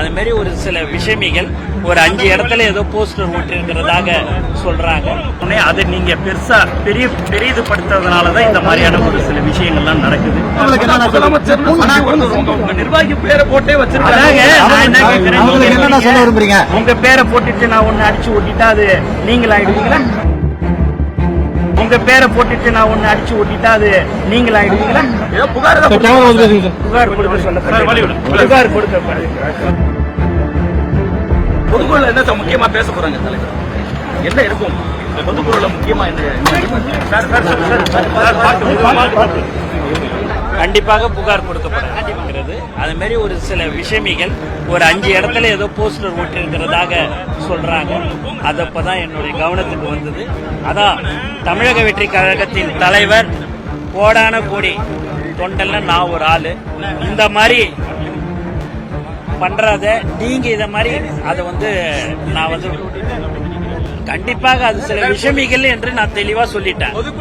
அது மாதிரி ஒரு சில விஷமிகள் ஒரு 5 இடத்துல ஏதோ போஸ்டர் ஓட்டிருக்கிறதாக சொல்றாங்க. அதை நீங்க பெருசா பெரிதுபடுத்துறதுனாலதான் இந்த மாதிரியான ஒரு சில விஷயங்கள்லாம் நடக்குது. நிர்வாகி பேரை போட்டே வச்சிருக்காங்க. உங்க பேரை போட்டுட்டு நான் ஒண்ணு அடிச்சு ஓட்டிட்டா அது நீங்கள் ஆயிடுவீங்களா? உங்க பேரை போட்டுட்டு நான் ஒண்ணு அடிச்சு ஓட்டிட்டா அது நீங்கள் ஆயிடுவீங்களா? புகார் கொடுக்க சொல்ல புகார் கொடுக்க பொதுக்குழுல என்ன முக்கியமா பேச போறாங்க தலைவர்? என்ன இருக்கும் பொதுக்குழுல முக்கியமா? கண்டிப்பாக புகார் கொடுக்கப்படுகிறது. அது மாதிரி ஒரு சில விஷமிகள் ஒரு 5 இடத்துல ஏதோ போஸ்டர் ஓட்டிருக்கிறதாக சொல்றாங்க. அது அப்பதான் என்னுடைய கவனத்துக்கு வந்தது. அதான் தமிழக வெற்றி கழகத்தின் தலைவர் கோடான கோடி தொண்டல்ல நான் ஒரு ஆளு. இந்த மாதிரி பண்றத நீங்க இத மாதிரி அதை நான் கண்டிப்பாக அது சில விஷமிகள் என்று நான் தெளிவா சொல்லிட்டேன்.